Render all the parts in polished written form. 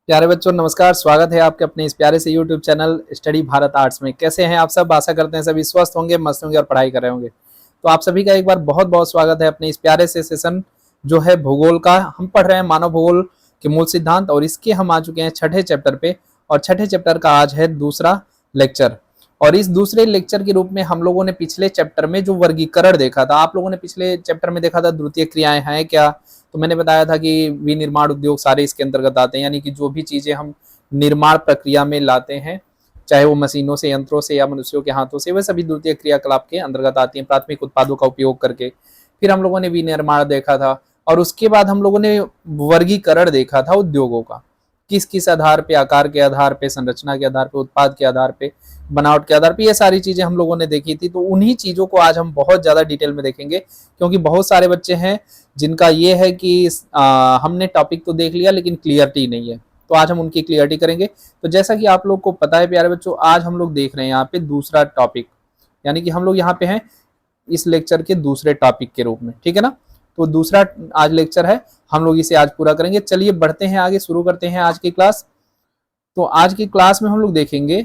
प्यारे बच्चों नमस्कार। स्वागत है आपके अपने इस प्यारे से YouTube channel study Bharat arts में। कैसे हैं आप सब? आशा करते हैं सभी स्वस्थ होंगे, मस्त होंगे और पढ़ाई कर रहे होंगे। तो आप सभी का एक बार बहुत बहुत स्वागत है अपने इस प्यारे से सेशन जो है भूगोल का। हम पढ़ रहे हैं मानव भूगोल के मूल सिद्धांत और इसके हम आ चुके हैं छठे चैप्टर पे। और छठे चैप्टर का आज है दूसरा लेक्चर। और इस दूसरे लेक्चर के रूप में हम लोगों ने पिछले चैप्टर में जो वर्गीकरण देखा था, आप लोगों ने पिछले चैप्टर में देखा था द्वितीय क्रियाएं हैं क्या। तो मैंने बताया था कि विनिर्माण उद्योग सारे इसके अंतर्गत आते हैं, यानी कि जो भी चीजें हम निर्माण प्रक्रिया में लाते हैं, चाहे वो मशीनों से, यंत्रों से या मनुष्यों के हाथों से, वह सभी द्वितीय क्रियाकलाप के अंतर्गत आती हैं प्राथमिक उत्पादों का उपयोग करके। फिर हम लोगों ने विनिर्माण देखा था और उसके बाद हम लोगों ने वर्गीकरण देखा था उद्योगों का, किस किस आधार पे, आकार के आधार पे, संरचना के आधार पे, उत्पाद के आधार पे, बनावट के आधार पे, ये सारी चीजें हम लोगों ने देखी थी। तो उन्हीं चीजों को आज हम बहुत ज्यादा डिटेल में देखेंगे, क्योंकि बहुत सारे बच्चे हैं जिनका ये है कि हमने टॉपिक तो देख लिया लेकिन क्लियरिटी नहीं है। तो आज हम उनकी क्लियरिटी करेंगे। तो जैसा कि आप लोग को पता है प्यारे बच्चों, आज हम लोग देख रहे हैं यहाँ पे दूसरा टॉपिक, यानी कि हम लोग यहाँ पे हैं इस लेक्चर के दूसरे टॉपिक के रूप में, ठीक है ना। तो दूसरा आज लेक्चर है, हम लोग इसे आज पूरा करेंगे। चलिए बढ़ते हैं आगे, शुरू करते हैं आज की क्लास। तो आज की क्लास में हम लोग देखेंगे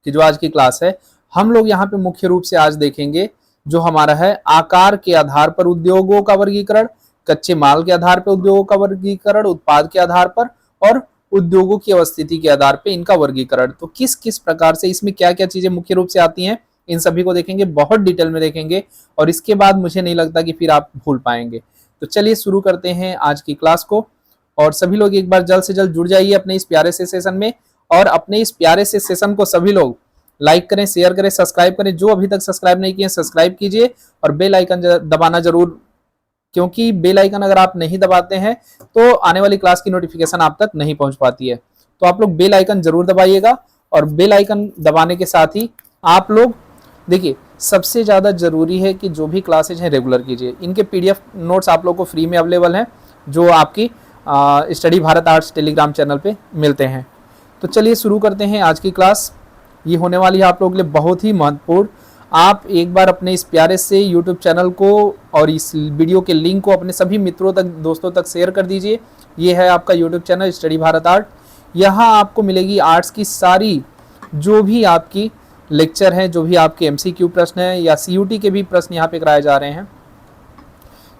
कि जो आज की क्लास है, हम लोग यहाँ पे मुख्य रूप से आज देखेंगे जो हमारा है आकार के आधार पर उद्योगों का वर्गीकरण, कच्चे माल के आधार पर उद्योगों का वर्गीकरण, उत्पाद के आधार पर और उद्योगों की अवस्थिति के आधार पर इनका वर्गीकरण। तो किस किस प्रकार से इसमें क्या क्या चीजें मुख्य रूप से आती हैं, इन सभी को देखेंगे, बहुत डिटेल में देखेंगे। और इसके बाद मुझे नहीं लगता कि फिर आप भूल पाएंगे। तो चलिए शुरू करते हैं आज की क्लास को। और सभी लोग एक बार जल्द से जल्द जुड़ जाइए अपने इस प्यारे से सेशन में। और अपने इस प्यारे से सेशन को सभी लोग लाइक करें, शेयर करें, सब्सक्राइब करें। जो अभी तक सब्सक्राइब नहीं किए सब्सक्राइब कीजिए और बेल आइकन दबाना जरूर, क्योंकि बेल आइकन अगर आप नहीं दबाते हैं तो आने वाली क्लास की नोटिफिकेशन आप तक नहीं पहुंच पाती है। तो आप लोग बेल आइकन जरूर दबाइएगा। और बेल आइकन दबाने के साथ ही आप लोग देखिए, सबसे ज़्यादा जरूरी है कि जो भी क्लासेज हैं रेगुलर कीजिए। इनके PDF नोट्स आप लोग को फ्री में अवेलेबल हैं, जो आपकी study Bharat arts Telegram channel पे मिलते हैं। तो चलिए शुरू करते हैं आज की क्लास। ये होने वाली है आप लोगों के लिए बहुत ही महत्वपूर्ण। आप एक बार अपने इस प्यारे से YouTube चैनल को और इस वीडियो के लिंक को अपने सभी मित्रों तक, दोस्तों तक शेयर कर दीजिए। ये है आपका YouTube channel study Bharat art. यहाँ आपको मिलेगी आर्ट्स की सारी जो भी आपकी लेक्चर हैं, जो भी आपके MCQ प्रश्न हैं या CUT के भी प्रश्न यहाँ पे कराए जा रहे हैं।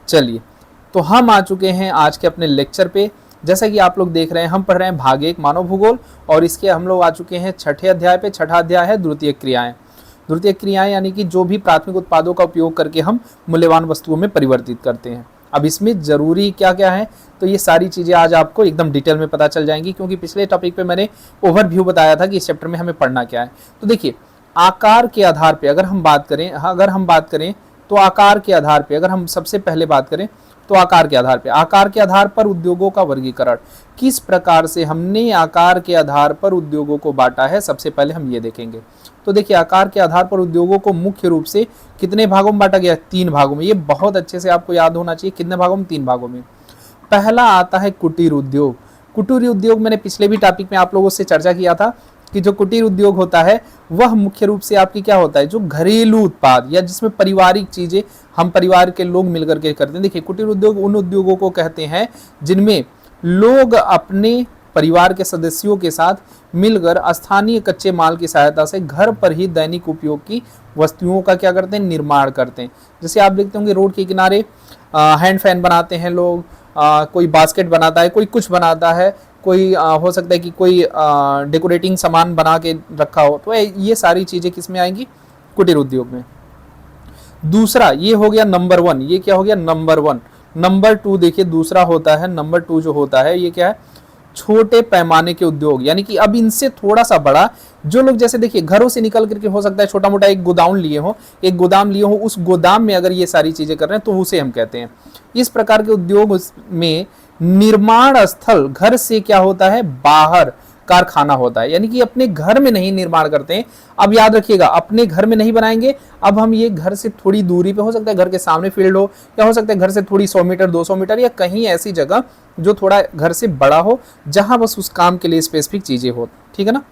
चलिए, तो हम आ चुके हैं आज के अपने लेक्चर पे। जैसा कि आप लोग देख रहे हैं, हम पढ़ रहे हैं भाग 1 मानव भूगोल और इसके हम लोग आ चुके हैं छठे अध्याय पे। छठा अध्याय है द्वितीय क्रियाएं। द्वितीय क्रियाएं यानी कि जो भी प्राथमिक उत्पादों का उपयोग करके हम मूल्यवान वस्तुओं में परिवर्तित करते हैं। अब इसमें जरूरी क्या क्या है, तो ये सारी चीजें आज आपको एकदम डिटेल में पता चल जाएंगी, क्योंकि पिछले टॉपिक पे मैंने ओवरव्यू बताया था कि इस चैप्टर में हमें पढ़ना क्या है। तो देखिए, आकार के आधार पे अगर हम बात करें तो आकार के आधार पे अगर हम सबसे पहले बात करें तो आकार के आधार पर उद्योगों का वर्गीकरण, किस प्रकार से हमने आकार के आधार पर उद्योगों को बांटा है, सबसे पहले हम ये देखेंगे। तो देखिए, आकार के आधार पर उद्योगों को मुख्य रूप से कितने भागों में बांटा गया? 3 भागों में। ये बहुत अच्छे से आपको याद होना चाहिए। कितने भागों में? 3 भागों में। पहला आता है कुटीर उद्योग। कुटीर उद्योग मैंने पिछले भी टॉपिक में आप लोगों से चर्चा किया था कि जो कुटीर उद्योग होता है वह मुख्य रूप से आपकी क्या होता है, जो घरेलू उत्पाद या जिसमें पारिवारिक चीजें हम परिवार के लोग मिलकर के करते हैं। देखिए, कुटीर उद्योग उन उद्योगों को कहते हैं जिनमें लोग अपने परिवार के सदस्यों के साथ मिलकर स्थानीय कच्चे माल की सहायता से घर पर ही दैनिक उपयोग की वस्तुओं का क्या करते हैं, निर्माण करते हैं। जैसे आप देखते होंगे रोड के किनारे हैंड फैन बनाते हैं लोग, कोई बास्केट बनाता है, कोई कुछ बनाता है, कोई हो सकता है कि कोई डेकोरेटिंग सामान बना के रखा हो। तो ये सारी चीजें किस में आएंगी? कुटीर उद्योग में। दूसरा ये हो गया नंबर 1। ये क्या हो गया? नंबर 1। नंबर 2 देखिए, दूसरा होता है नंबर 2 जो होता है, ये क्या है? छोटे पैमाने के उद्योग, यानी कि अब इनसे थोड़ा सा बड़ा, जो लोग जैसे देखिए घरों से निकल करके हो सकता है छोटा मोटा एक गोदाम लिए हो, उस गोदाम में अगर ये सारी चीजें कर रहे हैं तो उसे हम कहते हैं। इस प्रकार के उद्योग में निर्माण स्थल घर से क्या होता है? बाहर कारखाना होता है, यानी कि अपने घर में नहीं निर्माण करते हैं। अब याद रखिएगा, अपने घर में नहीं बनाएंगे। अब हम ये घर से थोड़ी दूरी पे, हो सकता है घर के सामने फील्ड हो, या हो सकता है घर से थोड़ी 100 मीटर 200 मीटर या कहीं ऐसी जगह जो थोड़ा घर से बड़ा हो, जहां बस उस काम के लिए स्पेसिफिक चीजें हो, ठीक है ना।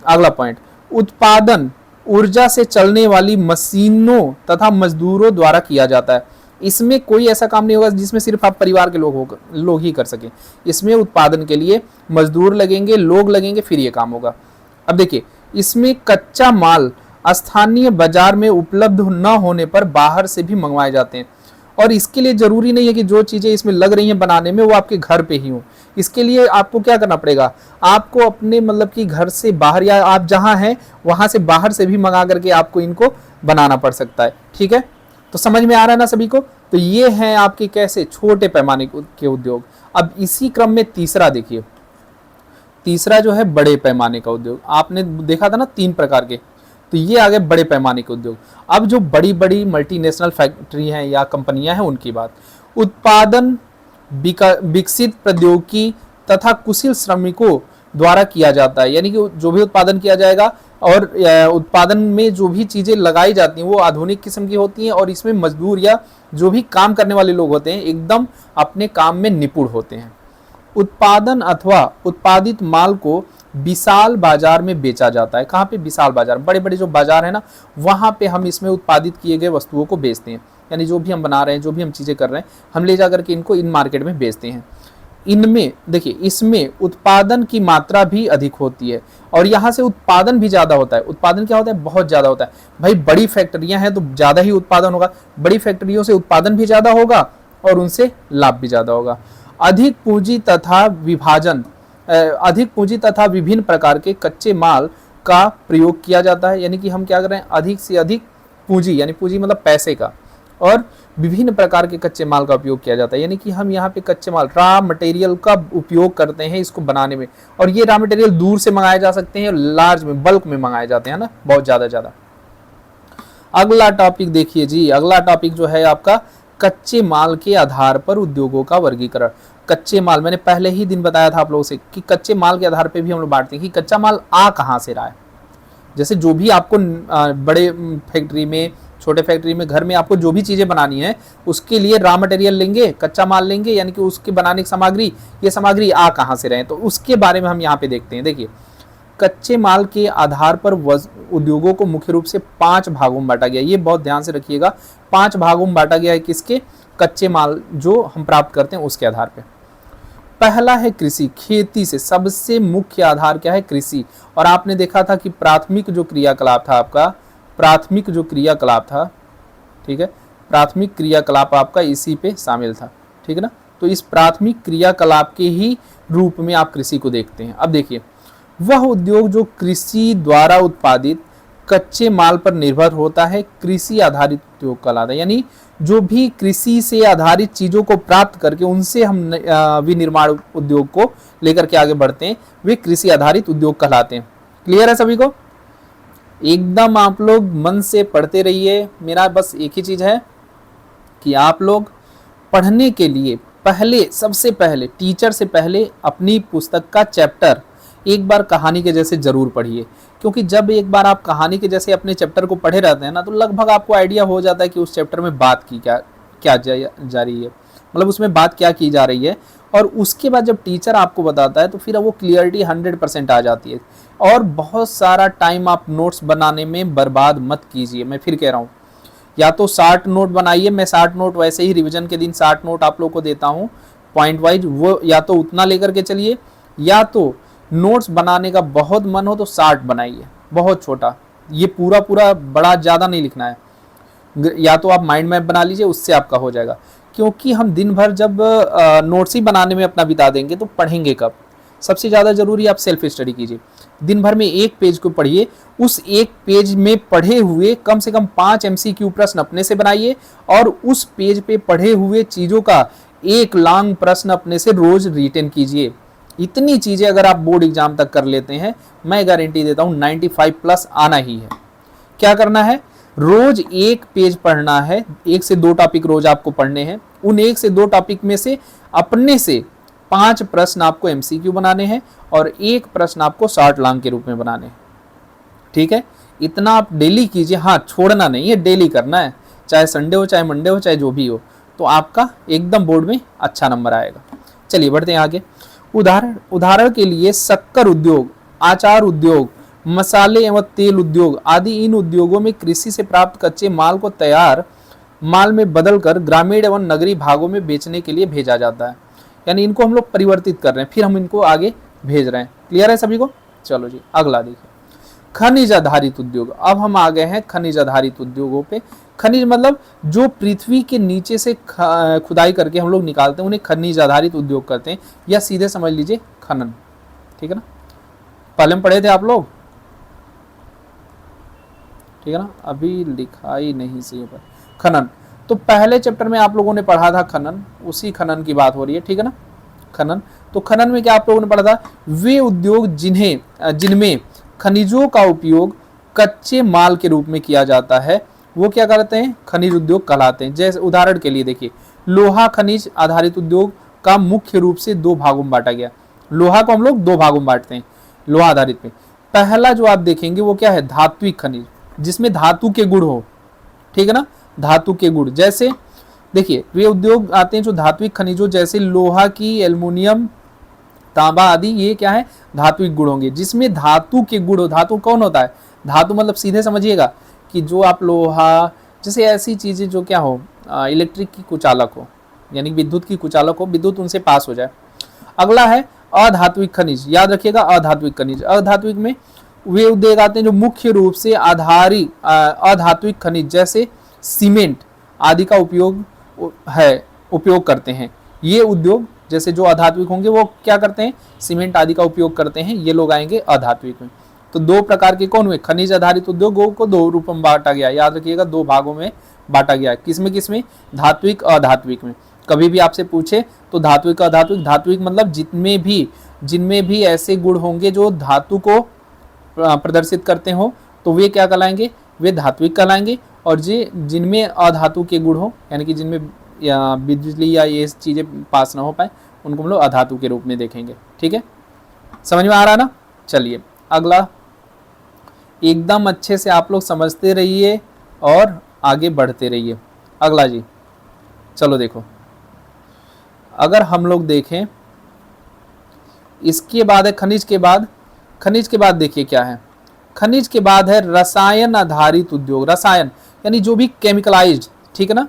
अगला पॉइंट, उत्पादन ऊर्जा से चलने वाली मशीनों तथा मजदूरों द्वारा किया जाता है। इसमें कोई ऐसा काम नहीं होगा जिसमें सिर्फ आप परिवार के लोग ही कर सकें। इसमें उत्पादन के लिए मजदूर लगेंगे, लोग लगेंगे, फिर ये काम होगा। अब देखिए, इसमें कच्चा माल स्थानीय बाजार में उपलब्ध न होने पर बाहर से भी मंगवाए जाते हैं। और इसके लिए जरूरी नहीं है कि जो चीजें इसमें लग रही हैं बनाने में वो आपके घर पे ही हो। इसके लिए आपको क्या करना पड़ेगा, आपको अपने मतलब कि घर से बाहर या आप जहां हैं वहां से बाहर से भी मंगा करके आपको इनको बनाना पड़ सकता है। ठीक है, तो समझ में आ रहा है ना सभी को। तो ये हैं आपके कैसे छोटे पैमाने के उद्योग। अब इसी क्रम में तीसरा देखिए, तीसरा जो है बड़े पैमाने का उद्योग। आपने देखा था ना 3 प्रकार के, तो ये आ गए बड़े पैमाने के उद्योग। अब जो बड़ी बड़ी मल्टीनेशनल फैक्ट्री हैं या कंपनियां हैं उनकी बात, उत्पादन विकसित प्रौद्योगिकी तथा कुशल श्रमिकों द्वारा किया जाता है। यानी कि जो भी उत्पादन किया जाएगा और उत्पादन में जो भी चीजें लगाई जाती हैं वो आधुनिक किस्म की होती हैं और इसमें मजदूर या जो भी काम करने वाले लोग होते हैं एकदम अपने काम में निपुण होते हैं। उत्पादन अथवा उत्पादित माल को विशाल बाजार में बेचा जाता है। कहाँ पे? विशाल बाजार, बड़े बड़े जो बाजार है ना वहां पे हम इसमें उत्पादित किए गए वस्तुओं को बेचते हैं। यानी जो भी हम बना रहे हैं, जो भी हम चीजें कर रहे हैं, हम ले जाकर के इनको इन मार्केट में बेचते हैं। इनमें देखिए, इसमें उत्पादन की मात्रा भी अधिक होती है और यहाँ से उत्पादन भी ज्यादा होता है। उत्पादन क्या होता है? बहुत ज्यादा होता है। भाई बड़ी फैक्ट्रियां हैं तो ज्यादा ही उत्पादन होगा, बड़ी फैक्ट्रियों से उत्पादन भी ज्यादा होगा और उनसे लाभ भी ज्यादा होगा। अधिक पूंजी तथा विभिन्न प्रकार के कच्चे माल का प्रयोग किया जाता है। यानी कि हम क्या कर रहे हैं, अधिक से अधिक पूंजी, यानी पूंजी मतलब पैसे का, और विभिन्न प्रकार के कच्चे माल का उपयोग किया जाता है। यानी कि हम यहाँ पे कच्चे माल रॉ मटेरियल का उपयोग करते हैं इसको बनाने में, और ये रॉ मटेरियल दूर से मंगाए जा सकते हैं, लार्ज में बल्क में मंगाए जाते हैं ना, बहुत ज्यादा। अगला टॉपिक देखिए जी, अगला टॉपिक जो है आपका कच्चे माल के आधार पर उद्योगों का वर्गीकरण। कच्चे माल, मैंने पहले ही दिन बताया था आप लोगों से कि कच्चे माल के आधार पर भी हम लोग बांटते हैं कि कच्चा माल आ कहाँ से रहा है। जैसे जो भी आपको बड़े फैक्ट्री में, छोटे फैक्ट्री में, घर में आपको जो भी चीजें बनानी है उसके लिए रॉ मटेरियल लेंगे, कच्चा माल लेंगे, यानी कि उसके बनाने की सामग्री, ये सामग्री आ कहाँ से रहे, तो उसके बारे में हम यहाँ पे देखते हैं। देखिए, कच्चे माल के आधार पर उद्योगों को मुख्य रूप से 5 भागों में बांटा गया। ये बहुत ध्यान से रखिएगा, 5 भागों में बांटा गया है। किसके? कच्चे माल जो हम प्राप्त करते हैं उसके आधार पर। पहला है कृषि, खेती से सबसे मुख्य आधार क्या है? कृषि। और आपने देखा था कि प्राथमिक जो क्रियाकलाप था आपका, प्राथमिक जो क्रियाकलाप था, ठीक है, प्राथमिक क्रियाकलाप आपका इसी पे शामिल था। ठीक है ना, तो इस प्राथमिक क्रियाकलाप के ही रूप में आप कृषि को देखते हैं। अब देखिए, वह उद्योग जो कृषि द्वारा उत्पादित कच्चे माल पर निर्भर होता है कृषि आधारित उद्योग कहलाता है। यानी जो भी कृषि से आधारित चीजों को प्राप्त करके उनसे हम विनिर्माण उद्योग को लेकर के आगे बढ़ते हैं, वे कृषि आधारित उद्योग कहलाते हैं। क्लियर है सभी को? एकदम आप लोग मन से पढ़ते रहिए। मेरा बस एक ही चीज है कि आप लोग पढ़ने के लिए पहले, सबसे पहले, टीचर से पहले अपनी पुस्तक का चैप्टर एक बार कहानी के जैसे जरूर पढ़िए। क्योंकि जब एक बार आप कहानी के जैसे अपने चैप्टर को पढ़े रहते हैं ना, तो लगभग आपको आइडिया हो जाता है कि उस चैप्टर में बात की क्या जा रही है, मतलब उसमें बात क्या की जा रही है। और उसके बाद जब टीचर आपको बताता है तो फिर वो क्लियरिटी 100% आ जाती है। और बहुत सारा टाइम आप नोट्स बनाने में बर्बाद मत कीजिए। मैं फिर कह रहा हूँ, या तो 60 नोट बनाइए, मैं 60 नोट वैसे ही रिवीजन के दिन 60 नोट आप लोग को देता हूँ पॉइंट वाइज, वो या तो उतना लेकर के चलिए, या तो नोट्स बनाने का बहुत मन हो तो 60 बनाइए, बहुत छोटा, ये पूरा बड़ा ज़्यादा नहीं लिखना है। या तो आप माइंड मैप बना लीजिए, उससे आपका हो जाएगा। क्योंकि हम दिन भर जब नोट्स ही बनाने में अपना बिता देंगे तो पढ़ेंगे कब? सबसे ज़्यादा जरूरी आप सेल्फ स्टडी कीजिए। दिन भर में एक पेज को पढ़िए, उस एक पेज में पढ़े हुए कम से कम 5 MCQ प्रश्न अपने से बनाइए, और उस पेज पे पढ़े हुए चीज़ों का एक लॉन्ग प्रश्न अपने से रोज रिटेन कीजिए। इतनी चीज़ें अगर आप बोर्ड एग्जाम तक कर लेते हैं, मैं गारंटी देता हूँ 95+ आना ही है। क्या करना है? रोज एक पेज पढ़ना है, 1 से 2 टॉपिक रोज आपको पढ़ने हैं। उन 1 से 2 टॉपिक में से अपने से 5 प्रश्न आपको MCQ बनाने हैं और 1 प्रश्न आपको शॉर्ट लॉन्ग के रूप में बनाने हैं। ठीक है, इतना आप डेली कीजिए। हाँ, छोड़ना नहीं है, डेली करना है, चाहे संडे हो, चाहे मंडे हो, चाहे जो भी हो, तो आपका एकदम बोर्ड में अच्छा नंबर आएगा। चलिए बढ़ते हैं आगे। उदाहरण के लिए शक्कर उद्योग, आचार उद्योग, मसाले एवं तेल उद्योग आदि, इन उद्योगों में कृषि से प्राप्त कच्चे माल को तैयार माल में बदलकर ग्रामीण एवं नगरीय भागों में बेचने के लिए भेजा जाता है। यानी इनको हम लोग परिवर्तित कर रहे हैं, फिर हम इनको आगे भेज रहे हैं। क्लियर है सभी को? चलो जी अगला देखिए, खनिज आधारित उद्योग। अब हम आ गए हैं खनिज आधारित उद्योगों पे। खनिज मतलब जो पृथ्वी के नीचे से खुदाई करके हम लोग निकालते हैं, उन्हें खनिज आधारित उद्योग करते हैं, या सीधे समझ लीजिए खनन। ठीक है ना, पहले में पढ़े थे आप लोग, ठीक है ना, अभी लिखा ही नहीं सी पर खनन। तो पहले चैप्टर में आप लोगों ने पढ़ा था खनन, उसी खनन की बात हो रही है। ठीक है ना, खनन। तो खनन में क्या आप लोगों ने पढ़ा था, वे उद्योग जिनमें खनिजों का उपयोग कच्चे माल के रूप में किया जाता है, वो क्या करते हैं, खनिज उद्योग कहलाते हैं। जैसे उदाहरण के लिए देखिए, लोहा खनिज आधारित उद्योग का मुख्य रूप से दो भागों में बांटा गया। लोहा को हम लोग दो भागों में बांटते हैं लोहा आधारित में। पहला जो आप देखेंगे वो क्या है, धात्विक खनिज, जिसमें धातु के गुण हो। ठीक है ना, धातु के गुण। जैसे देखिए वे उद्योग आते हैं जो धात्विक खनिजों जैसे लोहा की, एल्युमिनियम, तांबा आदि, ये क्या है, धात्विक गुण होंगे, जिसमें धातु के गुण हो। धातु कौन होता है, धातु मतलब सीधे समझिएगा कि जो आप लोहा, जैसे ऐसी चीजें जो क्या हो, इलेक्ट्रिक की कुचालक हो, यानी विद्युत की कुचालक हो, विद्युत उनसे पास हो जाए। अगला है अधात्विक खनिज, याद रखिएगा अधात्विक खनिज। अधात्विक में वे उद्योग आते हैं जो मुख्य रूप से अधात्विक खनिज जैसे सीमेंट आदि का उपयोग करते हैं। ये उद्योग जैसे जो अधात्विक होंगे वो क्या करते हैं, सीमेंट आदि का उपयोग करते हैं, ये लोग आएंगे अधात्विक में। तो दो प्रकार के कौन हुए, खनिज आधारित उद्योगों को दो रूप में बांटा गया। याद रखिएगा दो भागों में बांटा गया। किसमें, धात्विक अधात्विक में। कभी भी आपसे पूछे तो धात्विक अधात्विक, धात्विक मतलब जिनमें भी ऐसे गुण होंगे जो धातु को प्रदर्शित करते हो, तो वे क्या कहलाएंगे, वे धात्विक कहलाएंगे। और जिनमें अधातु के गुण हो, यानी कि जिनमें बिजली या ये चीजें पास ना हो पाए, उनको हम लोग अधातु के रूप में देखेंगे। ठीक है, समझ में आ रहा ना? चलिए अगला, एकदम अच्छे से आप लोग समझते रहिए और आगे बढ़ते रहिए। अगला जी, चलो देखो, अगर हम लोग देखें इसके बाद है खनिज के बाद देखिए क्या है, खनिज के बाद है रसायन आधारित उद्योग। रसायन यानी जो भी केमिकलाइज्ड, ठीक है ना,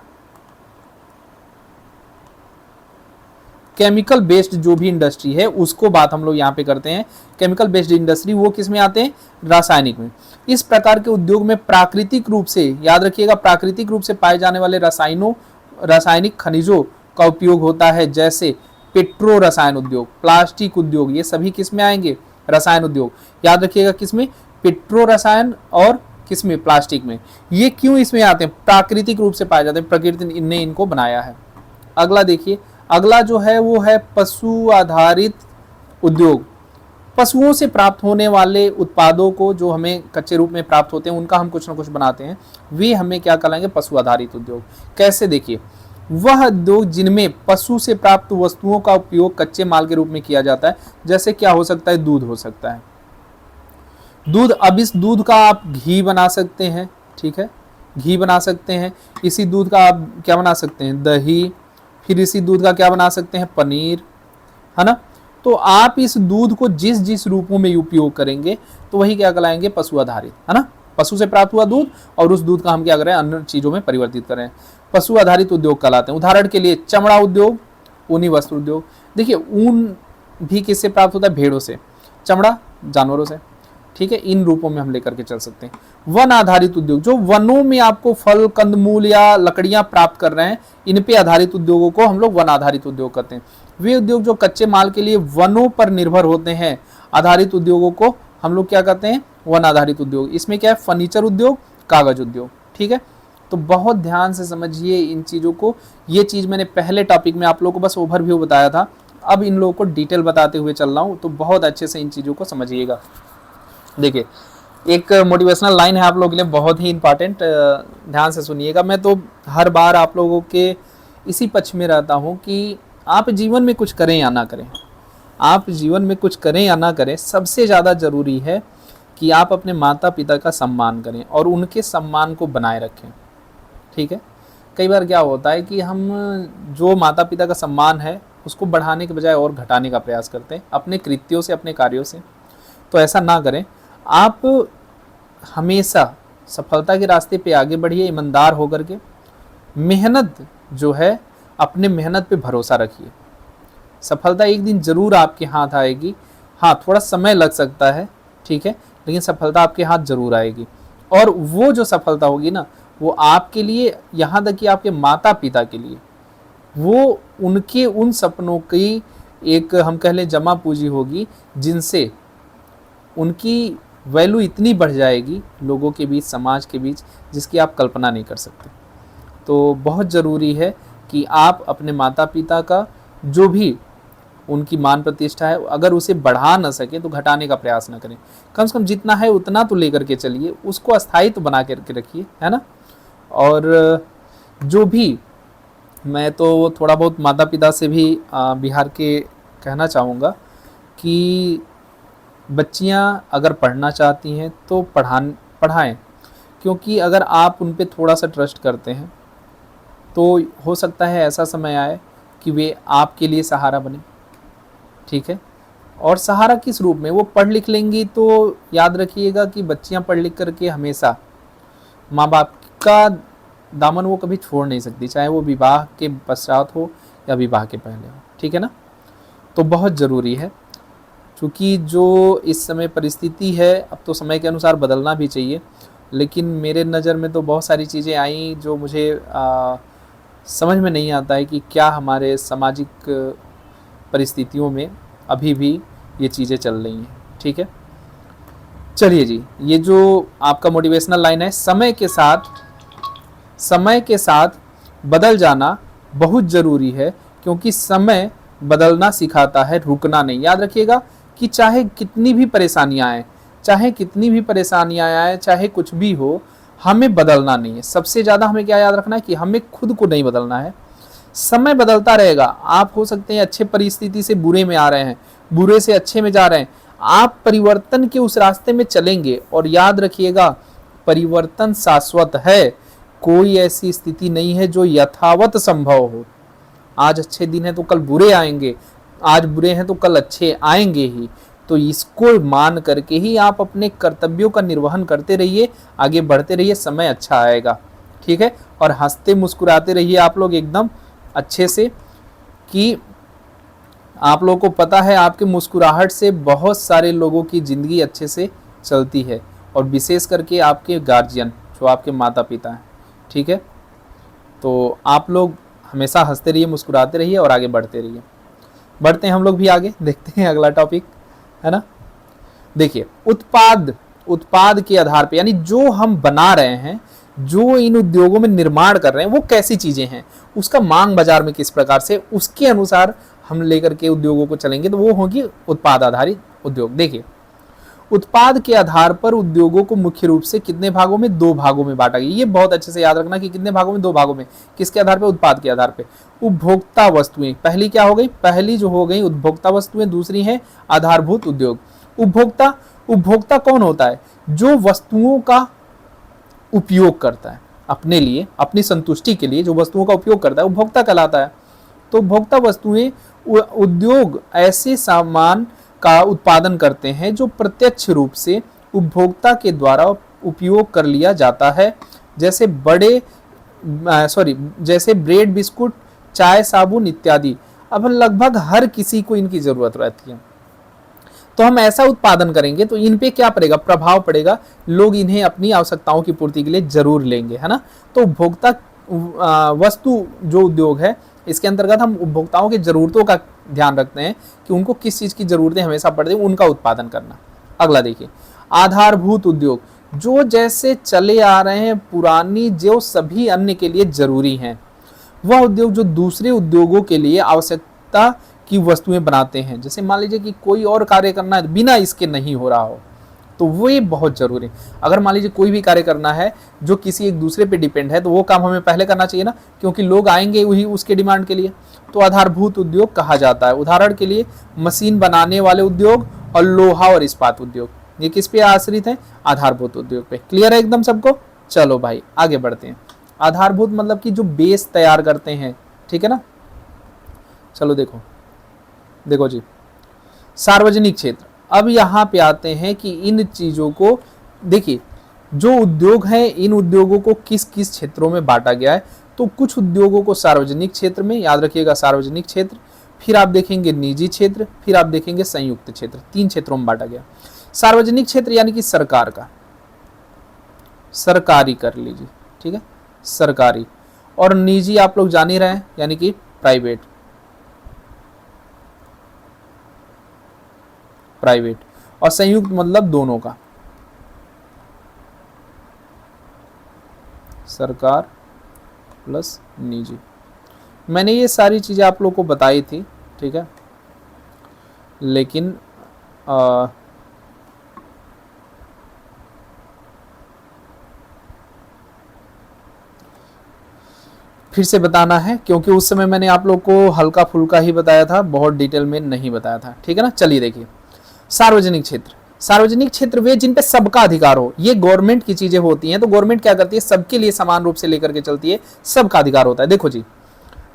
केमिकल बेस्ड जो भी इंडस्ट्री है उसको बात हम लोग यहाँ पे करते हैं। केमिकल बेस्ड इंडस्ट्री वो किस में आते हैं, रासायनिक में। इस प्रकार के उद्योग में प्राकृतिक रूप से, याद रखिएगा, प्राकृतिक रूप से पाए जाने वाले रासायनिक खनिजों का उपयोग होता है। जैसे पेट्रो रसायन उद्योग, प्लास्टिक उद्योग, ये सभी किस में आएंगे, रसायन उद्योग। याद रखिएगा किसमें, पेट्रो रसायन और किसमें, प्लास्टिक में। ये क्यों इसमें आते हैं, प्राकृतिक रूप से पाए जाते हैं, प्रकृति ने इनको बनाया है। अगला देखिए, अगला जो है वो है पशु आधारित उद्योग। पशुओं से प्राप्त होने वाले उत्पादों को जो हमें कच्चे रूप में प्राप्त होते हैं, उनका हम कुछ ना कुछ बनाते हैं, वे हमें क्या कहलाएंगे, पशु आधारित उद्योग। कैसे, देखिए, वह उद्योग जिनमें पशु से प्राप्त वस्तुओं का उपयोग कच्चे माल के रूप में किया जाता है। जैसे क्या हो सकता है, दूध हो सकता है, दूध। अब इस दूध का आप घी बना सकते हैं, ठीक है, घी बना सकते हैं। इसी दूध का आप क्या बना सकते हैं, दही। फिर इसी दूध का क्या बना सकते हैं, पनीर, है ना। तो आप इस दूध को जिस जिस रूपों में उपयोग करेंगे तो वही क्या कहलाएंगे, पशु आधारित, है ना। पशु से प्राप्त हुआ दूध और उस दूध का हम क्या करें, अन्य चीजों में परिवर्तित करें, पशु आधारित उद्योग कहलाते हैं। उदाहरण के लिए चमड़ा उद्योग, ऊनी वस्त्र उद्योग। देखिए ऊन भी किससे प्राप्त होता है, भेड़ों से, चमड़ा जानवरों से, ठीक है। इन रूपों में हम लेकर के चल सकते हैं। वन आधारित उद्योग, जो वनों में आपको फल, कंदमूल या लकड़ियां प्राप्त कर रहे हैं, इन पे आधारित उद्योगों को हम लोग वन आधारित उद्योग कहते हैं। वे उद्योग जो कच्चे माल के लिए वनों पर निर्भर होते हैं, आधारित उद्योगों को हम लोग क्या कहते हैं, वन आधारित उद्योग। इसमें क्या है, फर्नीचर उद्योग, कागज उद्योग, ठीक है। तो बहुत ध्यान से समझिए इन चीजों को। ये चीज मैंने पहले टॉपिक में आप लोगों को बस ओवरव्यू बताया था, अब इन लोगों को डिटेल बताते हुए चल रहा हूँ, तो बहुत अच्छे से इन चीजों को समझिएगा। देखिए एक मोटिवेशनल लाइन है आप लोगों के लिए, बहुत ही इंपॉर्टेंट, ध्यान से सुनिएगा। मैं तो हर बार आप लोगों के इसी पक्ष में रहता हूँ कि आप जीवन में कुछ करें या ना करें, आप जीवन में कुछ करें या ना करें, सबसे ज़्यादा ज़रूरी है कि आप अपने माता पिता का सम्मान करें और उनके सम्मान को बनाए रखें, ठीक है। कई बार क्या होता है कि हम जो माता पिता का सम्मान है उसको बढ़ाने के बजाय और घटाने का प्रयास करते हैं अपने कृत्यों से, अपने कार्यों से। तो ऐसा ना करें। आप हमेशा सफलता के रास्ते पे आगे बढ़िए ईमानदार होकर के, मेहनत जो है, अपने मेहनत पे भरोसा रखिए। सफलता एक दिन जरूर आपके हाथ आएगी। हाँ, थोड़ा समय लग सकता है, ठीक है, लेकिन सफलता आपके हाथ जरूर आएगी। और वो जो सफलता होगी ना, वो आपके लिए, यहाँ तक कि आपके माता पिता के लिए, वो उनके उन सपनों की एक, हम कह लें, जमा पूंजी होगी, जिनसे उनकी वैल्यू इतनी बढ़ जाएगी लोगों के बीच, समाज के बीच, जिसकी आप कल्पना नहीं कर सकते। तो बहुत ज़रूरी है कि आप अपने माता पिता का जो भी उनकी मान प्रतिष्ठा है, अगर उसे बढ़ा ना सके तो घटाने का प्रयास ना करें। कम से कम जितना है उतना तो लेकर के चलिए, उसको अस्थायी तो बना करके रखिए, है ना। और जो भी, मैं तो थोड़ा बहुत माता पिता से भी बिहार के कहना चाहूँगा कि बच्चियाँ अगर पढ़ना चाहती हैं तो पढ़ाएं, क्योंकि अगर आप उन पे थोड़ा सा ट्रस्ट करते हैं तो हो सकता है ऐसा समय आए कि वे आपके लिए सहारा बने, ठीक है। और सहारा किस रूप में, वो पढ़ लिख लेंगी तो याद रखिएगा कि बच्चियां पढ़ लिख करके हमेशा माँ बाप का दामन वो कभी छोड़ नहीं सकती, चाहे वो विवाह के पश्चात हो या विवाह के पहले हो, ठीक है ना। तो बहुत ज़रूरी है, क्योंकि जो इस समय परिस्थिति है, अब तो समय के अनुसार बदलना भी चाहिए, लेकिन मेरे नज़र में तो बहुत सारी चीज़ें आई जो मुझे समझ में नहीं आता है कि क्या हमारे सामाजिक परिस्थितियों में अभी भी ये चीज़ें चल रही हैं, ठीक है। चलिए जी, ये जो आपका मोटिवेशनल लाइन है, समय के साथ बदल जाना बहुत ज़रूरी है, क्योंकि समय बदलना सिखाता है, रुकना नहीं। याद रखिएगा कि चाहे कितनी भी परेशानियां आए, चाहे कुछ भी हो, हमें बदलना नहीं है। सबसे ज़्यादा हमें क्या याद रखना है कि हमें खुद को नहीं बदलना है। समय बदलता रहेगा। आप हो सकते हैं अच्छे परिस्थिति से बुरे में आ रहे हैं, बुरे से अच्छे में जा रहे हैं, आप परिवर्तन के उस रास्ते में चलेंगे। और याद रखिएगा, परिवर्तन शाश्वत है। कोई ऐसी स्थिति नहीं है जो यथावत संभव हो। आज अच्छे दिन है तो कल बुरे आएंगे, आज बुरे हैं तो कल अच्छे आएंगे ही। तो इसको मान करके ही आप अपने कर्तव्यों का निर्वहन करते रहिए, आगे बढ़ते रहिए, समय अच्छा आएगा, ठीक है। और हंसते मुस्कुराते रहिए आप लोग एकदम अच्छे से, कि आप लोगों को पता है आपके मुस्कुराहट से बहुत सारे लोगों की ज़िंदगी अच्छे से चलती है, और विशेष करके आपके गार्जियन जो आपके माता पिता हैं, ठीक है। तो आप लोग हमेशा हंसते रहिए, मुस्कुराते रहिए और आगे बढ़ते रहिए। बढ़ते हैं हम लोग भी आगे, देखते हैं अगला टॉपिक, है ना। देखिए, उत्पाद के आधार पे, यानी जो हम बना रहे हैं, जो इन उद्योगों में निर्माण कर रहे हैं, वो कैसी चीज़ें हैं, उसका मांग बाजार में किस प्रकार से, उसके अनुसार हम लेकर के उद्योगों को चलेंगे, तो वो होगी उत्पाद आधारित उद्योग। देखिए, उत्पाद के आधार पर उद्योगों को मुख्य रूप से कितने भागों में, 2 भागों में बांटा गया। ये बहुत अच्छे से याद रखना कि कितने भागों में, 2 भागों में। किसके आधार पर, उत्पाद के आधार पर। उपभोक्ता वस्तुएं, पहली क्या हो गई, पहली जो हो गई उपभोक्ता वस्तुएं, दूसरी है आधारभूत उद्योग। उपभोक्ता कौन होता है, जो वस्तुओं का उपयोग करता है अपने लिए, अपनी संतुष्टि के लिए जो वस्तुओं का उपयोग करता है, उपभोक्ता कहलाता है। तो उपभोक्ता वस्तुएं, उद्योग ऐसे सामान का उत्पादन करते हैं जो प्रत्यक्ष रूप से उपभोक्ता के द्वारा उपयोग कर लिया जाता है, जैसे जैसे ब्रेड, बिस्कुट, चाय, साबुन इत्यादि। अब लगभग हर किसी को इनकी जरूरत रहती है, तो हम ऐसा उत्पादन करेंगे तो इन पे क्या पड़ेगा, प्रभाव पड़ेगा। लोग इन्हें अपनी आवश्यकताओं की पूर्ति के लिए जरूर लेंगे, है ना। तो उपभोक्ता वस्तु जो उद्योग है, इसके अंतर्गत हम उपभोक्ताओं की जरूरतों का ध्यान रखते हैं कि उनको किस चीज़ की जरूरतें हमेशा पड़ती है, उनका उत्पादन करना। अगला देखिए, आधारभूत उद्योग, जो जैसे चले आ रहे हैं पुरानी, जो सभी अन्य के लिए जरूरी हैं। वह उद्योग जो दूसरे उद्योगों के लिए आवश्यकता की वस्तुएं बनाते हैं। जैसे मान लीजिए कि कोई और कार्य करना है, बिना इसके नहीं हो रहा हो, तो वो ये बहुत ज़रूरी है। अगर मान लीजिए कोई भी कार्य करना है जो किसी एक दूसरे पे डिपेंड है, तो वो काम हमें पहले करना चाहिए ना, क्योंकि लोग आएंगे वही उसके डिमांड के लिए। तो आधारभूत उद्योग कहा जाता है। उदाहरण के लिए मशीन बनाने वाले उद्योग और लोहा और इस्पात उद्योग, ये किस पे आश्रित है, आधारभूत उद्योग पे। क्लियर है एकदम सबको। चलो भाई आगे बढ़ते हैं। आधारभूत मतलब कि जो बेस तैयार करते हैं, ठीक है ना। चलो देखो जी, सार्वजनिक क्षेत्र। अब यहाँ पे आते हैं कि इन चीज़ों को देखिए, जो उद्योग है, इन उद्योगों को किस किस क्षेत्रों में बांटा गया है। तो कुछ उद्योगों को सार्वजनिक क्षेत्र में, याद रखिएगा सार्वजनिक क्षेत्र, फिर आप देखेंगे निजी क्षेत्र, फिर आप देखेंगे संयुक्त क्षेत्र, 3 क्षेत्रों में बांटा गया। सार्वजनिक क्षेत्र यानी कि सरकार का, सरकारी कर लीजिए, ठीक है, सरकारी, और निजी आप लोग जान ही रहे हैं यानी कि प्राइवेट, प्राइवेट, और संयुक्त मतलब दोनों का, सरकार प्लस निजी। मैंने ये सारी चीजें आप लोग को बताई थी, ठीक है, लेकिन फिर से बताना है क्योंकि उस समय मैंने आप लोग को हल्का फुल्का ही बताया था, बहुत डिटेल में नहीं बताया था, ठीक है ना। चलिए देखिए, सार्वजनिक क्षेत्र, सार्वजनिक क्षेत्र वे जिन पे सबका अधिकार हो, ये गवर्नमेंट की चीजें होती हैं, तो गवर्नमेंट क्या करती है, सबके लिए समान रूप से लेकर के चलती है, सबका अधिकार होता है। देखो जी,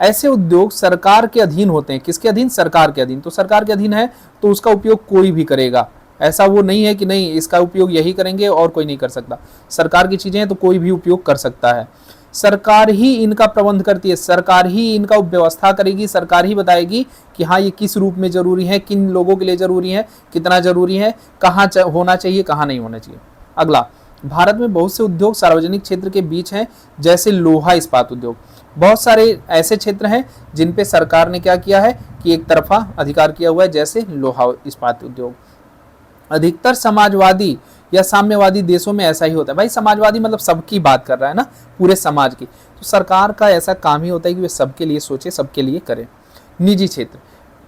ऐसे उद्योग सरकार के अधीन होते हैं, किसके अधीन, सरकार के अधीन, तो सरकार के अधीन है तो उसका उपयोग कोई भी करेगा, ऐसा वो नहीं है कि नहीं इसका उपयोग यही करेंगे और कोई नहीं कर सकता, सरकार की चीजें हैं तो कोई भी उपयोग कर सकता है। सरकार ही इनका प्रबंध करती है, सरकार ही इनका व्यवस्था करेगी, सरकार ही बताएगी कि हाँ ये किस रूप में जरूरी है, किन लोगों के लिए जरूरी है, कितना जरूरी है, कहाँ होना चाहिए, कहाँ नहीं होना चाहिए। अगला, भारत में बहुत से उद्योग सार्वजनिक क्षेत्र के बीच हैं, जैसे लोहा इस्पात उद्योग। बहुत सारे ऐसे क्षेत्र हैं जिन पे सरकार ने क्या किया है कि एक तरफा अधिकार किया हुआ है, जैसे लोहा इस्पात उद्योग। अधिकतर समाजवादी या साम्यवादी देशों में ऐसा ही होता है। भाई समाजवादी मतलब सबकी बात कर रहा है ना, पूरे समाज की, तो सरकार का ऐसा काम ही होता है कि वे सबके लिए सोचे, सबके लिए करे। निजी क्षेत्र,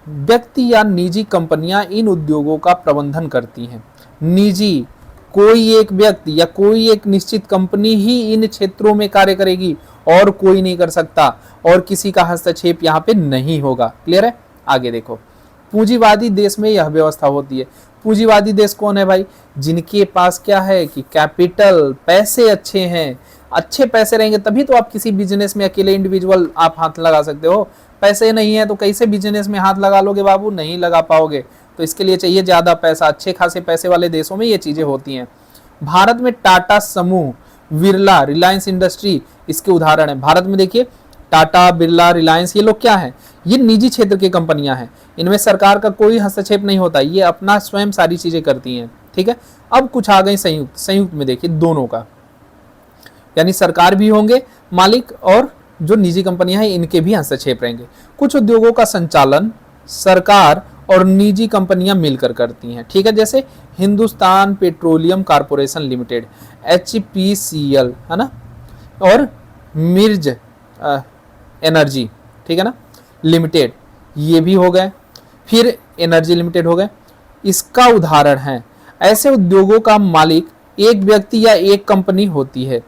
व्यक्ति या निजी कंपनियां इन उद्योगों का प्रबंधन करती हैं। निजी, कोई एक व्यक्ति या कोई एक निश्चित कंपनी ही इन क्षेत्रों में कार्य करेगी और कोई नहीं कर सकता, और किसी का हस्तक्षेप यहाँ पे नहीं होगा। क्लियर है। आगे देखो, पूंजीवादी देश में यह व्यवस्था होती है। पूंजीवादी देश कौन है भाई, जिनके पास क्या है कि कैपिटल, पैसे अच्छे हैं, अच्छे पैसे रहेंगे तभी तो आप किसी बिजनेस में अकेले इंडिविजुअल आप हाथ लगा सकते हो। पैसे नहीं है तो कैसे बिजनेस में हाथ लगा लोगे बाबू, नहीं लगा पाओगे, तो इसके लिए चाहिए ज्यादा पैसा। अच्छे खासे पैसे वाले देशों में ये चीजें होती हैं। भारत में टाटा समूह, बिरला, रिलायंस इंडस्ट्री इसके उदाहरण है। भारत में देखिए टाटा, बिरला, रिलायंस, ये लोग क्या है, ये निजी क्षेत्र की कंपनियां हैं, इनमें सरकार का कोई हस्तक्षेप नहीं होता, ये अपना स्वयं सारी चीजें करती हैं। ठीक है। अब कुछ आ गई संयुक्त। संयुक्त में देखिए दोनों का, यानी सरकार भी होंगे मालिक और जो निजी कंपनियां हैं इनके भी हस्तक्षेप रहेंगे। कुछ उद्योगों का संचालन सरकार और निजी कंपनियां मिलकर करती हैं। ठीक है, जैसे Hindustan petroleum corporation limited, HPCL है ना, और मिर्ज एनर्जी, ठीक है ना, लिमिटेड, ये भी हो गए। फिर एनर्जी लिमिटेड हो गए, इसका उदाहरण है। ऐसे उद्योगों का मालिक एक व्यक्ति या एक कंपनी होती है।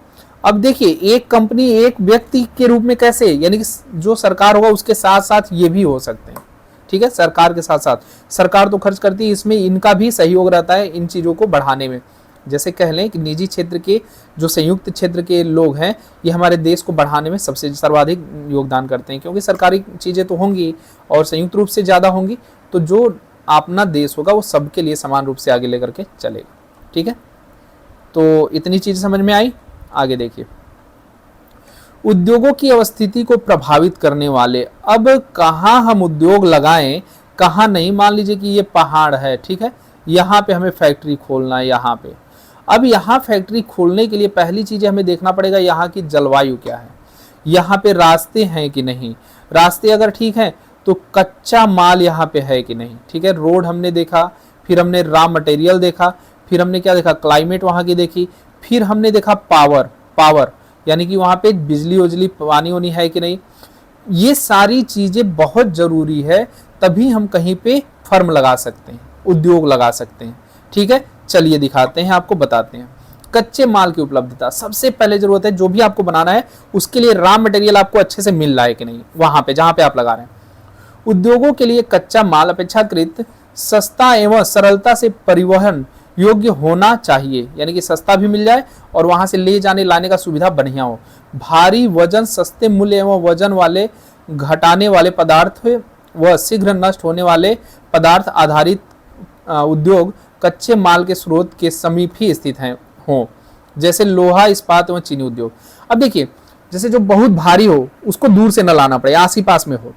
अब देखिए, एक कंपनी एक व्यक्ति के रूप में कैसे, यानी कि जो सरकार होगा उसके साथ साथ ये भी हो सकते हैं। ठीक है, सरकार के साथ साथ, सरकार तो खर्च करती है, इसमें इनका भी सहयोग रहता है इन चीजों को बढ़ाने में। जैसे कह लें कि निजी क्षेत्र के जो संयुक्त क्षेत्र के लोग हैं ये हमारे देश को बढ़ाने में सबसे सर्वाधिक योगदान करते हैं, क्योंकि सरकारी चीजें तो होंगी और संयुक्त रूप से ज्यादा होंगी, तो जो अपना देश होगा वो सबके लिए समान रूप से आगे लेकर के चलेगा। ठीक है, तो इतनी चीज समझ में आई। आगे देखिए, उद्योगों की अवस्थिति को प्रभावित करने वाले, अब कहाँ हम उद्योग लगाएं कहाँ नहीं। मान लीजिए कि ये पहाड़ है, ठीक है, यहाँ पे हमें फैक्ट्री खोलना है, यहाँ पे। अब यहाँ फैक्ट्री खोलने के लिए पहली चीज हमें देखना पड़ेगा यहाँ की जलवायु क्या है, यहाँ पे रास्ते हैं कि नहीं। रास्ते अगर ठीक है तो कच्चा माल यहाँ पे है कि नहीं। ठीक है, रोड हमने देखा, फिर हमने रॉ मटेरियल देखा, फिर हमने क्या देखा, क्लाइमेट वहाँ की देखी, फिर हमने देखा पावर यानी कि वहाँ पे बिजली उजली पानी वानी है कि नहीं। ये सारी चीजें बहुत जरूरी है, तभी हम कहीं पे फर्म लगा सकते हैं, उद्योग लगा सकते हैं। ठीक है, चलिए दिखाते हैं, आपको बताते हैं। कच्चे माल की उपलब्धता सबसे पहले जरूरत है। जो भी आपको बनाना है उसके लिए रॉ मटेरियल आपको अच्छे से मिल रहा है कि नहीं वहां पे जहां पे आप लगा रहे हैं। उद्योगों के लिए कच्चा माल अपेक्षाकृत सस्ता एवं सरलता से परिवहन योग्य होना चाहिए, यानी कि सस्ता भी मिल जाए और वहां से ले जाने लाने का सुविधा बढ़िया हो। भारी वजन, सस्ते मूल्य एवं वजन वाले घटाने वाले पदार्थ व शीघ्र नष्ट होने वाले पदार्थ आधारित उद्योग कच्चे माल के स्रोत के समीप ही स्थित हैं हो, जैसे लोहा इस्पात एवं चीनी उद्योग। अब देखिए, जैसे जो बहुत भारी हो उसको दूर से न लाना पड़े, आस ही पास में हो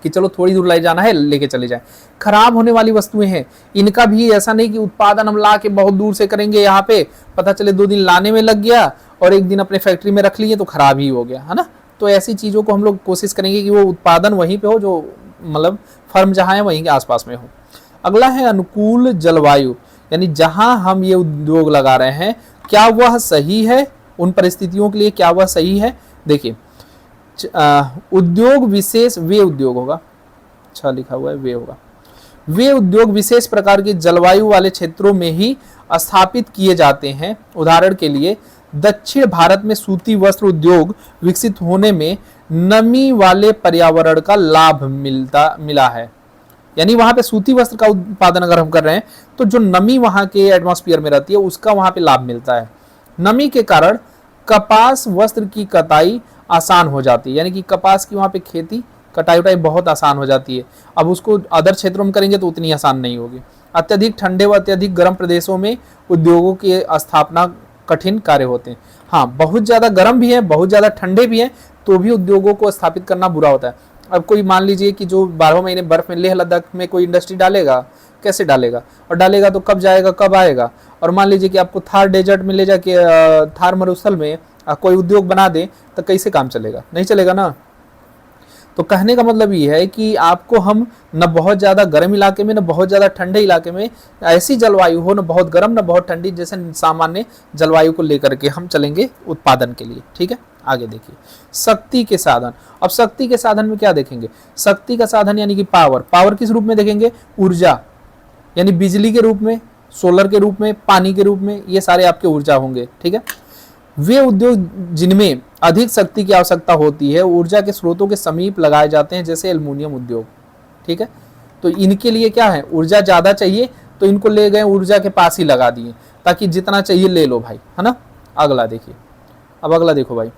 कि चलो थोड़ी दूर ले जाना है, लेके चले जाए। खराब होने वाली वस्तुएं हैं, इनका भी ऐसा नहीं कि उत्पादन हम ला के बहुत दूर से करेंगे, यहाँ पे पता चले 2 दिन लाने में लग गया और 1 दिन अपने फैक्ट्री में रख लिए तो खराब ही हो गया, है ना। तो ऐसी चीजों को हम लोग कोशिश करेंगे कि वो उत्पादन वहीं पे हो, जो मतलब फर्म जहाँ है वहीं के आसपास में हो। अगला है अनुकूल जलवायु, यानी जहां हम ये उद्योग लगा रहे हैं क्या वह सही है, उन परिस्थितियों के लिए क्या वह सही है। देखिए उद्योग विशेष वे उद्योग होगा, अच्छा लिखा हुआ है वे होगा, वे उद्योग विशेष प्रकार के जलवायु वाले क्षेत्रों में ही स्थापित किए जाते हैं। उदाहरण के लिए दक्षिण भारत में सूती वस्त्र उद्योग विकसित होने में नमी वाले पर्यावरण का लाभ मिला है। यानी वहां पे सूती वस्त्र का उत्पादन अगर हम कर रहे हैं तो जो नमी वहां के एटमॉस्फेयर में रहती है उसका वहां पे लाभ मिलता है। नमी के कारण कपास वस्त्र की कटाई आसान हो जाती है, यानी कि कपास की वहां पे खेती कटाई उटाई बहुत आसान हो जाती है। अब उसको अदर क्षेत्रों में करेंगे तो उतनी आसान नहीं होगी। अत्यधिक ठंडे व अत्यधिक गर्म प्रदेशों में उद्योगों की स्थापना कठिन कार्य होते हैं। हाँ, बहुत ज्यादा गर्म भी है, बहुत ज्यादा ठंडे भी है, तो भी उद्योगों को स्थापित करना बुरा होता है। अब कोई मान लीजिए कि जो 12 महीने बर्फ में लेह लद्दाख में कोई इंडस्ट्री डालेगा, कैसे डालेगा, और डालेगा तो कब जाएगा कब आएगा। और मान लीजिए कि आपको थार डेजर्ट में ले जाके थार मरुस्थल में कोई उद्योग बना दे तो कैसे काम चलेगा, नहीं चलेगा ना। तो कहने का मतलब ये है कि आपको हम न बहुत ज़्यादा गर्म इलाके में न बहुत ज़्यादा ठंडे इलाके में, ऐसी जलवायु हो न बहुत गर्म न बहुत ठंडी, जैसे सामान्य जलवायु को लेकर के हम चलेंगे उत्पादन के लिए। ठीक है, आगे देखिए शक्ति के साधन। अब शक्ति के साधन में क्या देखेंगे, शक्ति का साधन यानी कि पावर। पावर किस रूप में देखेंगे, ऊर्जा, यानी बिजली के रूप में, सोलर के रूप में, पानी के रूप में, ये सारे आपके ऊर्जा होंगे। ठीक है, वे उद्योग जिनमें अधिक शक्ति की आवश्यकता होती है ऊर्जा के स्रोतों के समीप लगाए जाते हैं, जैसे एल्युमिनियम उद्योग। ठीक है, तो इनके लिए क्या है, ऊर्जा ज्यादा चाहिए तो इनको ले गए ऊर्जा के पास ही लगा दिए ताकि जितना चाहिए ले लो भाई, है ना। अगला देखिए, अब अगला देखो भाई,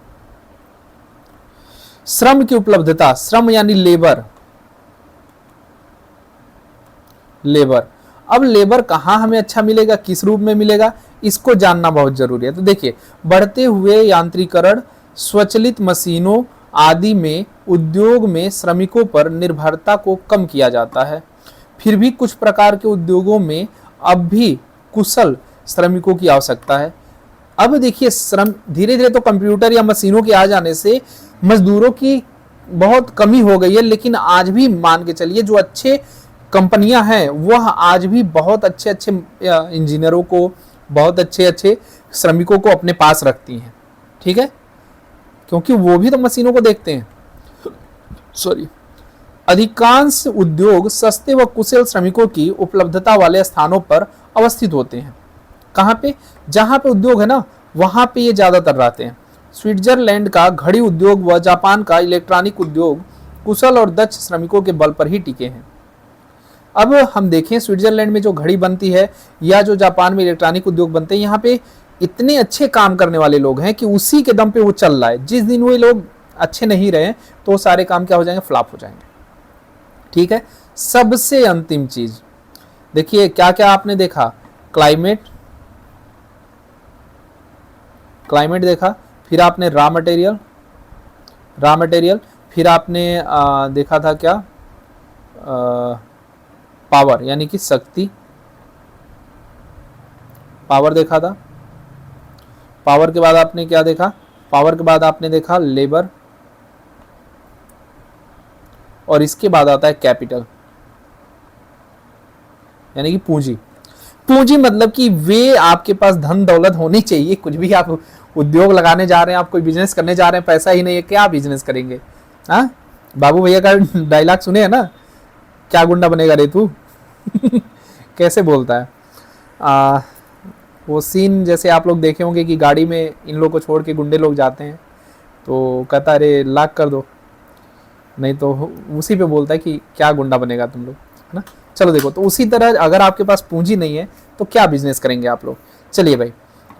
श्रम की उपलब्धता। श्रम यानी लेबर, लेबर। अब लेबर कहाँ हमें अच्छा मिलेगा, किस रूप में मिलेगा, इसको जानना बहुत जरूरी है। तो देखिए बढ़ते हुए यांत्रिकरण, स्वचालित मशीनों आदि में उद्योग में श्रमिकों पर निर्भरता को कम किया जाता है। फिर भी कुछ प्रकार के उद्योगों में अब भी कुशल श्रमिकों की आवश्यकता है। अब देखिए श्रम धीरे धीरे तो कंप्यूटर या मशीनों के आ जाने से मजदूरों की बहुत कमी हो गई है, लेकिन आज भी मान के चलिए जो अच्छे कंपनियां हैं वह आज भी बहुत अच्छे अच्छे इंजीनियरों को, बहुत अच्छे अच्छे श्रमिकों को अपने पास रखती हैं। ठीक है, क्योंकि वो भी तो मशीनों को देखते हैं। सॉरी, अधिकांश उद्योग सस्ते व कुशल श्रमिकों की उपलब्धता वाले स्थानों पर अवस्थित होते हैं। कहाँ पे, जहां पे उद्योग है ना वहां पे ये ज्यादातर रहते हैं। स्विट्जरलैंड का घड़ी उद्योग व जापान का इलेक्ट्रॉनिक उद्योग कुशल और दक्ष श्रमिकों के बल पर ही टिके हैं। अब हम देखें स्विट्जरलैंड में जो घड़ी बनती है या जो जापान में इलेक्ट्रॉनिक उद्योग बनते हैं, यहाँ पे इतने अच्छे काम करने वाले लोग हैं कि उसी के दम पे वो चल रहा है। जिस दिन वो लोग अच्छे नहीं रहे तो वो सारे काम क्या हो जाएंगे, फ्लॉप हो जाएंगे। ठीक है, सबसे अंतिम चीज देखिए क्या क्या आपने देखा, क्लाइमेट, क्लाइमेट देखा, फिर आपने रॉ मटेरियल, रॉ मटेरियल, फिर आपने देखा था क्या, पावर यानी कि शक्ति, पावर देखा था। पावर के बाद आपने क्या देखा, पावर के बाद आपने देखा लेबर, और इसके बाद आता है कैपिटल यानी कि पूंजी। पूंजी मतलब कि वे आपके पास धन दौलत होनी चाहिए। कुछ भी आप उद्योग लगाने जा रहे हैं, आप कोई बिजनेस करने जा रहे हैं, पैसा ही नहीं है, क्या बिजनेस करेंगे। हाँ, बाबू भैया का डायलॉग सुने है ना, क्या गुंडा बनेगा रे तू कैसे बोलता है। वो सीन जैसे आप लोग देखे होंगे कि गाड़ी में इन लोग को छोड़ के गुंडे लोग जाते हैं तो कहता है अरे लाख कर दो, नहीं तो उसी पे बोलता है कि क्या गुंडा बनेगा तुम लोग, है ना। चलो देखो, तो उसी तरह अगर आपके पास पूंजी नहीं है तो क्या बिजनेस करेंगे आप लोग। चलिए भाई,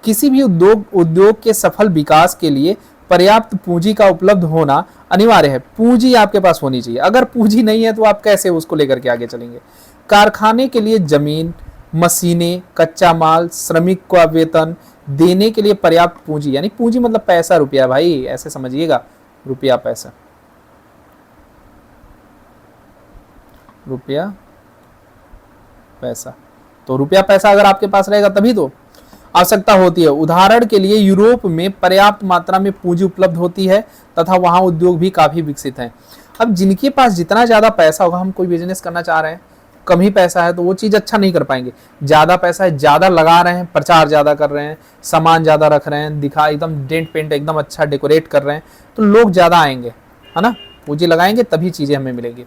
किसी भी उद्योग के सफल विकास के लिए पर्याप्त पूंजी का उपलब्ध होना अनिवार्य है। पूंजी आपके पास होनी चाहिए, अगर पूंजी नहीं है तो आप कैसे उसको लेकर के आगे चलेंगे। कारखाने के लिए जमीन, मशीनें, कच्चा माल, श्रमिक का वेतन, देने के लिए पर्याप्त पूंजी, यानी पूंजी मतलब पैसा रुपया भाई, ऐसे समझिएगा, रुपया पैसा, रुपया पैसा। तो रुपया पैसा अगर आपके पास रहेगा तभी तो आवश्यकता होती है। उदाहरण के लिए यूरोप में पर्याप्त मात्रा में पूंजी उपलब्ध होती है तथा वहां उद्योग भी काफी विकसित हैं। अब जिनके पास जितना ज्यादा पैसा होगा, हम कोई बिजनेस करना चाह रहे हैं, कम ही पैसा है तो वो चीज अच्छा नहीं कर पाएंगे। ज्यादा पैसा है, ज्यादा लगा रहे हैं, प्रचार ज्यादा कर रहे हैं, सामान ज्यादा रख रहे हैं, दिखा एकदम डेंट पेंट एकदम अच्छा डेकोरेट कर रहे हैं, तो लोग ज्यादा आएंगे, है ना, पूंजी लगाएंगे तभी चीजें हमें मिलेंगी।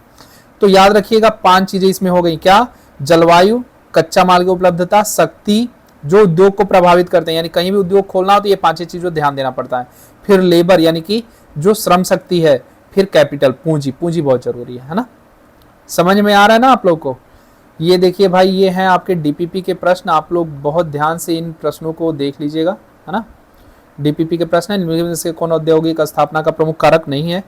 तो याद रखिएगा 5 चीजें इसमें हो गई। क्या? जलवायु, कच्चा माल की उपलब्धता, शक्ति, जो उद्योग को प्रभावित करते हैं, यानी कहीं भी उद्योग खोलना हो तो ये 5 चीजों ध्यान देना पड़ता है। फिर लेबर, यानी कि जो श्रम शक्ति है। फिर कैपिटल, पूंजी, पूंजी बहुत जरूरी है ना। समझ में आ रहा है ना आप लोग को? ये देखिए भाई, ये हैं आपके डीपीपी के प्रश्न। आप लोग बहुत ध्यान से इन प्रश्नों को देख लीजिएगा, है ना। डीपीपी के प्रश्न है, से कौन औद्योगिक स्थापना का प्रमुख कारक नहीं है?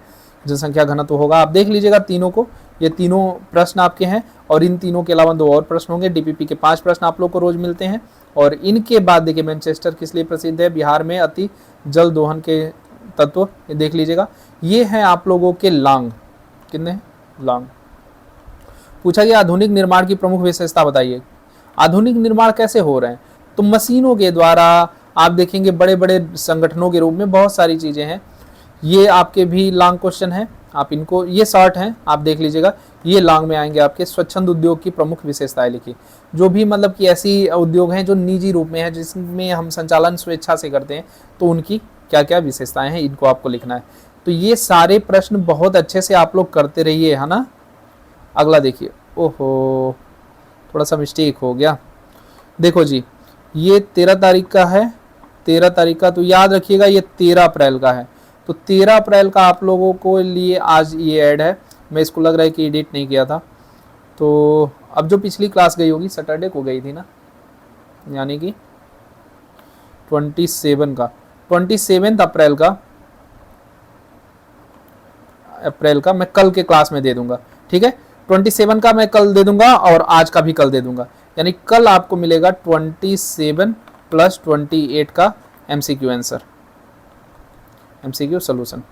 जनसंख्या घनत्व होगा। आप देख लीजिएगा तीनों को, ये तीनों प्रश्न आपके हैं, और इन तीनों के अलावा 2 और प्रश्न होंगे। डीपीपी के 5 प्रश्न आप लोग को रोज मिलते हैं। और इनके बाद देखिए, मैनचेस्टर किस लिए प्रसिद्ध है? बिहार में अति जल दोहन के तत्व, ये देख लीजिएगा। ये हैं आप लोगों के लांग, कितने लांग। पूछा गया आधुनिक निर्माण की प्रमुख विशेषता बताइए। आधुनिक निर्माण कैसे हो रहे हैं? तो मशीनों के द्वारा। आप देखेंगे बड़े बड़े संगठनों के रूप में बहुत सारी चीजें हैं। ये आपके भी लॉन्ग क्वेश्चन है, आप इनको, ये शॉर्ट हैं, आप देख लीजिएगा। ये लॉन्ग में आएंगे आपके स्वच्छंद उद्योग की प्रमुख विशेषताएं लिखी। जो भी मतलब कि ऐसी उद्योग हैं जो निजी रूप में है, जिसमें हम संचालन स्वेच्छा से करते हैं, तो उनकी क्या क्या विशेषताएं हैं, इनको आपको लिखना है। तो ये सारे प्रश्न बहुत अच्छे से आप लोग करते रहिए, है ना। अगला देखिए, ओहो थोड़ा सा मिस्टेक हो गया। देखो जी, ये 13 तारीख का है, 13 तारीख का, तो याद रखिएगा ये 13 अप्रैल का है। तो 13 अप्रैल का आप लोगों को लिए आज ये ऐड है। मैं इसको लग रहा है कि एडिट नहीं किया था। तो अब जो पिछली क्लास गई होगी, सैटरडे को गई थी ना, यानी कि 27 का, 27 अप्रैल का मैं कल के क्लास में दे दूंगा, ठीक है। 27 का मैं कल दे दूंगा और आज का भी कल दे दूंगा, यानी कल आपको मिलेगा 27 + 28 का MCQ आंसर, MCQ सोल्यूशन,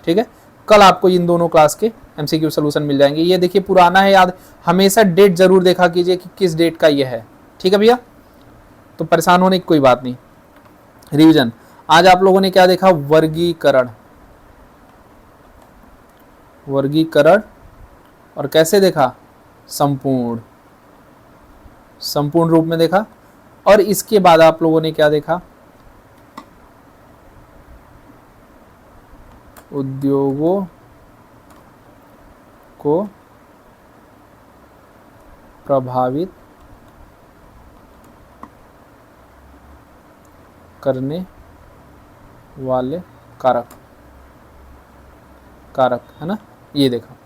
ठीक है। कल आपको इन दोनों क्लास के MCQ सोल्यूशन मिल जाएंगे। ये देखिए पुराना है, याद, हमेशा डेट जरूर देखा कीजिए कि किस डेट का ये है, ठीक है भैया। तो परेशान होने की कोई बात नहीं। रिवीजन, आज आप लोगों ने क्या देखा? वर्गीकरण, वर्गीकरण, और कैसे देखा? संपूर्ण, संपूर्ण रूप में देखा। और इसके बाद आप लोगों ने क्या देखा? उद्योगों को प्रभावित करने वाले कारक, कारक, है ना, ये देखा।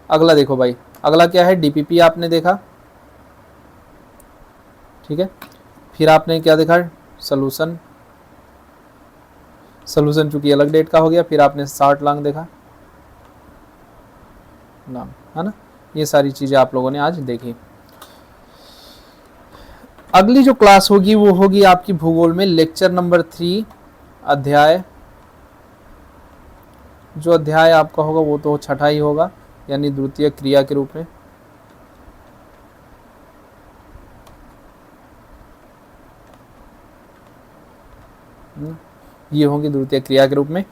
अगला देखो भाई, अगला क्या है? डीपीपी आपने देखा, ठीक है। फिर आपने क्या देखा? सॉल्यूशन, सॉल्यूशन चूंकि अलग डेट का हो गया। फिर आपने 60 लांग देखा, लांग, है ना। ये सारी चीजें आप लोगों ने आज देखी। अगली जो क्लास होगी वो होगी आपकी भूगोल में, लेक्चर नंबर 3, अध्याय, जो अध्याय आपका होगा वो तो छठा ही होगा, यानी द्वितीय क्रिया के रूप में। ये होंगी द्वितीय क्रिया के रूप में।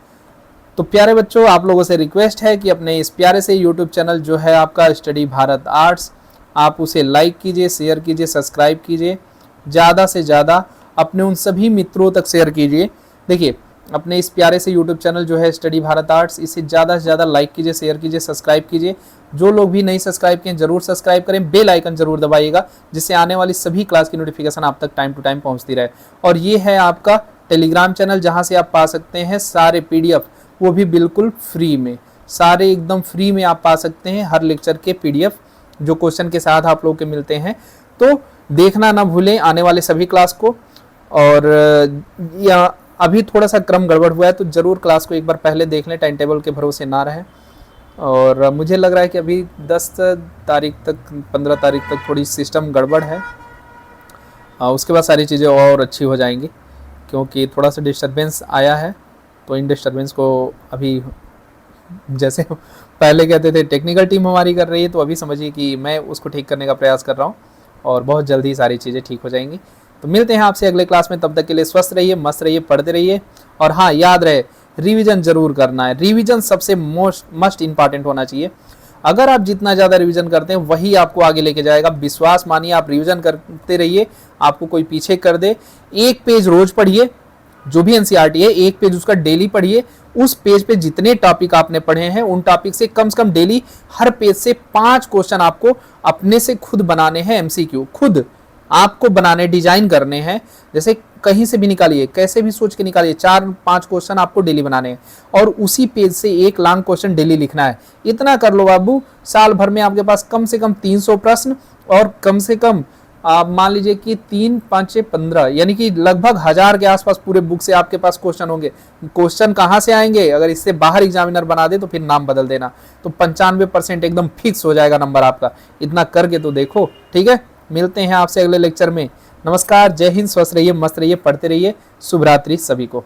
तो प्यारे बच्चों, आप लोगों से रिक्वेस्ट है कि अपने इस प्यारे से यूट्यूब चैनल जो है आपका स्टडी भारत आर्ट्स, आप उसे लाइक कीजिए, शेयर कीजिए, सब्सक्राइब कीजिए, ज़्यादा से ज़्यादा अपने उन सभी मित्रों तक शेयर कीजिए। देखिए, अपने इस प्यारे से यूट्यूब चैनल जो है स्टडी भारत आर्ट्स, इसे ज़्यादा से ज़्यादा लाइक कीजिए, शेयर कीजिए, सब्सक्राइब कीजिए। जो लोग भी नहीं सब्सक्राइब किए जरूर सब्सक्राइब करें, बेल आइकन जरूर दबाइएगा, जिससे आने वाली सभी क्लास की नोटिफिकेशन आप तक टाइम टू टाइम पहुंचती रहे। और ये है आपका टेलीग्राम चैनल, जहां से आप पा सकते हैं सारे PDF, वो भी बिल्कुल फ्री में, सारे एकदम फ्री में आप पा सकते हैं हर लेक्चर के PDF, जो क्वेश्चन के साथ आप लोग के मिलते हैं। तो देखना ना भूलें आने वाले सभी क्लास को। और या अभी थोड़ा सा क्रम गड़बड़ हुआ है, तो ज़रूर क्लास को एक बार पहले देख लें, टाइम टेबल के भरोसे ना रहें। और मुझे लग रहा है कि अभी 10 तारीख तक, 15 तारीख तक थोड़ी सिस्टम गड़बड़ है, उसके बाद सारी चीज़ें और अच्छी हो जाएंगी। क्योंकि थोड़ा सा डिस्टरबेंस आया है, तो इन डिस्टरबेंस को अभी, जैसे पहले कहते थे टेक्निकल टीम हमारी कर रही है, तो अभी समझिए कि मैं उसको ठीक करने का प्रयास कर रहा हूँ और बहुत जल्दी सारी चीज़ें ठीक हो जाएंगी। तो मिलते हैं आपसे अगले क्लास में, तब तक के लिए स्वस्थ रहिए, मस्त रहिए, पढ़ते रहिए। और हाँ, याद रहे रिवीजन जरूर करना है, रिवीजन सबसे मस्ट इंपॉर्टेंट होना चाहिए। अगर आप जितना ज़्यादा रिवीजन करते हैं वही आपको आगे लेके जाएगा। विश्वास मानिए, आप रिवीजन करते रहिए, आपको कोई पीछे कर दे। एक पेज रोज पढ़िए, जो भी एनसीईआरटी है एक पेज उसका डेली पढ़िए। उस पेज पे जितने टॉपिक आपने पढ़े हैं उन टॉपिक से कम डेली हर पेज से 5 क्वेश्चन आपको अपने से खुद बनाने हैं। एमसीक्यू खुद आपको बनाने, डिजाइन करने हैं। जैसे कहीं से भी निकालिए, कैसे भी सोच के निकालिए, 4-5 क्वेश्चन आपको डेली बनाने हैं और उसी पेज से एक लॉन्ग क्वेश्चन डेली लिखना है। इतना कर लो बाबू, साल भर में आपके पास कम से कम 300 प्रश्न और कम से कम आप मान लीजिए कि 3-5-15 यानी कि लगभग 1000 के आसपास पूरे बुक से आपके पास क्वेश्चन होंगे। क्वेश्चन कहाँ से आएंगे? अगर इससे बाहर एग्जामिनर बना दे तो फिर नाम बदल देना, तो 95% एकदम फिक्स हो जाएगा नंबर आपका। इतना करके तो देखो, ठीक है। मिलते हैं आपसे अगले लेक्चर में। नमस्कार, जय हिंद, स्वस्थ रहिए, मस्त रहिए, पढ़ते रहिए। शुभ रात्रि सभी को।